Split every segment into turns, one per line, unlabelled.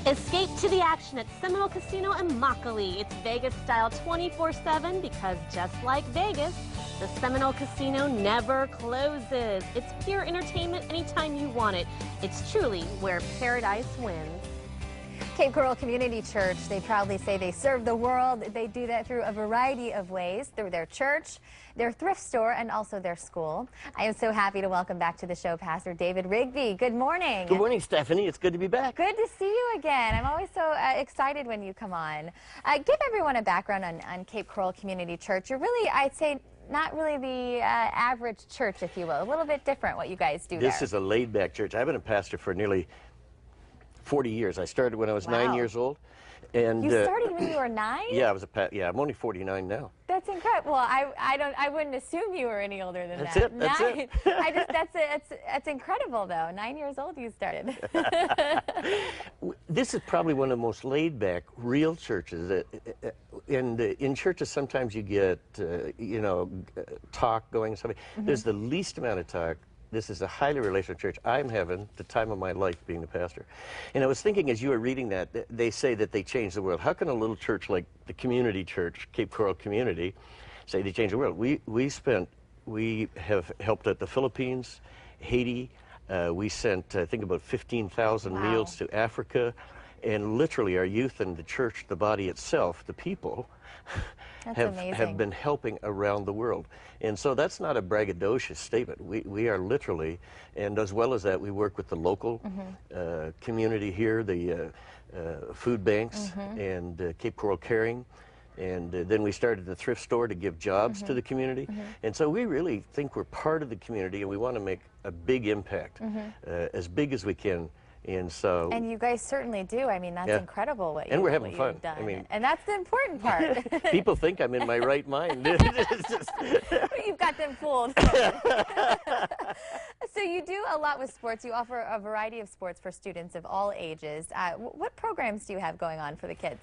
Escape to the action at Seminole Casino in Immokalee. It's Vegas style 24/7 because just like Vegas, the Seminole Casino never closes. It's pure entertainment anytime you want it. It's truly where paradise wins.
Cape Coral Community Church, they proudly say they serve the world. They do that through a variety of ways, through their church, their thrift store, and also their school. I am so happy to welcome back to the show Pastor David Rigby. Good morning.
Good morning, Stephanie. It's good to be back.
Good to see you again. I'm always so excited when you come on. Give everyone a background on Cape Coral Community Church. You're really, I'd say, not really the average church, if you will. A little bit different what you guys do
This
there.
is a laid-back church. I've been a pastor for nearly 40 years. I started when I was 9 years old. And
you started when you were 9?
Yeah, I'm only 49 now.
That's incredible. Well, I wouldn't assume you were any older than
That's
that.
it. That's it.
That's incredible though. 9 years old you started.
This is probably one of the most laid-back, real churches. And in churches, sometimes you get, talk going. There's the least amount of talk. This is a highly relational church. I'm having the time of my life being the pastor. And I was thinking as you were reading that, they say that they changed the world. How can a little church like the community church, Cape Coral Community, say they changed the world? We have helped at the Philippines, Haiti. We sent, I think, about 15,000 meals to Africa. And literally our youth and the church, the body itself, the people, have been helping around the world. And so that's not a braggadocious statement. We are literally, and as well as that, we work with the local community here, the food banks and Cape Coral Caring. And then we started the thrift store to give jobs to the community. And so we really think we're part of the community and we want to make a big impact, as big as we can. And
you guys certainly do. I mean, that's incredible what
we're having fun.
Done.
I mean,
and that's the important part.
People think I'm in my right mind.
You've got them fooled. So you do a lot with sports. You offer a variety of sports for students of all ages. What programs do you have going on for the kids?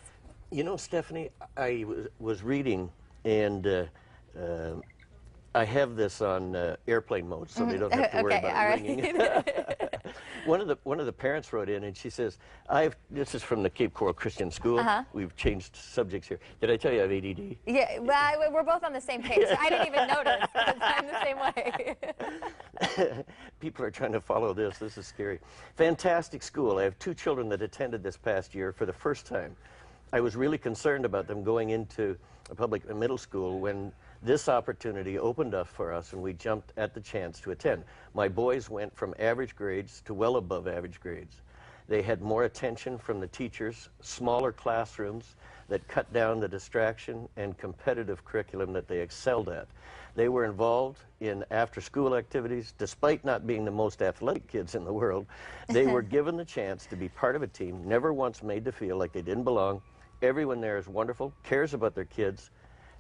You know, Stephanie, I was reading, and I have this on airplane mode, so they don't have to worry about it ringing. One of the parents wrote in, and she says, this is from the Cape Coral Christian School. We've changed subjects here. Did I tell you I have ADD?
Yeah, well, we're both on the same page. I didn't even notice, because I'm the same way.
People are trying to follow this. This is scary. Fantastic school. I have 2 children that attended this past year for the first time. I was really concerned about them going into a middle school when this opportunity opened up for us and we jumped at the chance to attend. My boys went from average grades to well above average grades. They had more attention from the teachers, smaller classrooms that cut down the distraction and competitive curriculum that they excelled at. They were involved in after-school activities. Despite not being the most athletic kids in the world, they were given the chance to be part of a team, never once made to feel like they didn't belong. Everyone there is wonderful, cares about their kids,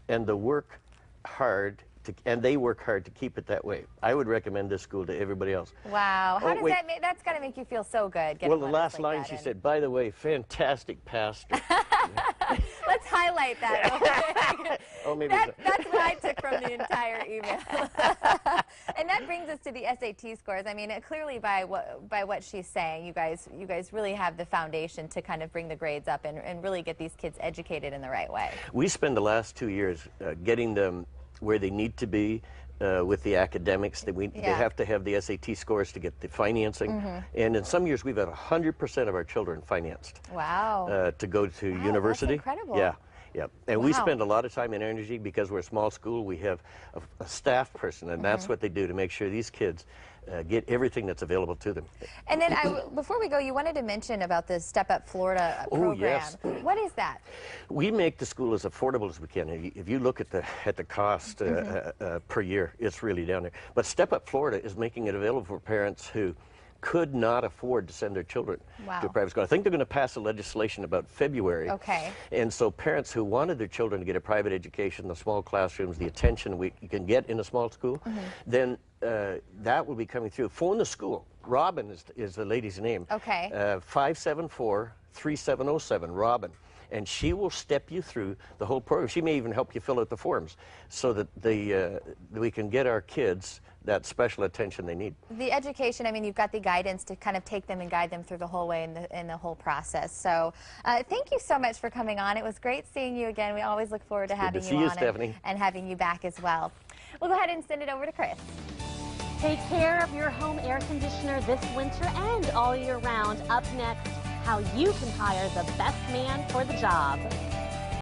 and they work hard to keep it that way. I would recommend this school to everybody else.
Wow. How does that make, that's got to make you feel so good.
Well, the last line she said, by the way, fantastic pastor.
Let's highlight that.
Oh, maybe
that's what I took from the entire email. And that brings us to the SAT scores. I mean, clearly by what she's saying, you guys really have the foundation to kind of bring the grades up and really get these kids educated in the right way. We
spend the last 2 years getting them where they need to be with the academics. They have to have the SAT scores to get the financing. And in some years, we've had 100% of our children financed.
Wow.
To go to university.
That's incredible.
Yeah. Yeah, and we spend a lot of time and energy because we're a small school. We have a staff person, and that's what they do to make sure these kids get everything that's available to them.
And then before we go, you wanted to mention about the Step Up Florida program.
Oh, yes.
What is that?
We make the school as affordable as we can. If you look at the cost per year, it's really down there. But Step Up Florida is making it available for parents who could not afford to send their children to a private school. I think they're going to pass a legislation about February.
Okay.
And so parents who wanted their children to get a private education, the small classrooms, the attention you can get in a small school, then that will be coming through. Phone the school. Robin is the lady's name.
Okay.
574 3707, Robin. And she will step you through the whole program. She may even help you fill out the forms so that we can get our kids that special attention they need.
The education, I mean, you've got the guidance to kind of take them and guide them through the whole way in the whole process. So thank you so much for coming on. It was great seeing you again. We always look forward to having you on and having you back as well. We'll go ahead and send it over to Chris.
Take care of your home air conditioner this winter and all year round. Up next, how you can hire the best man for the job.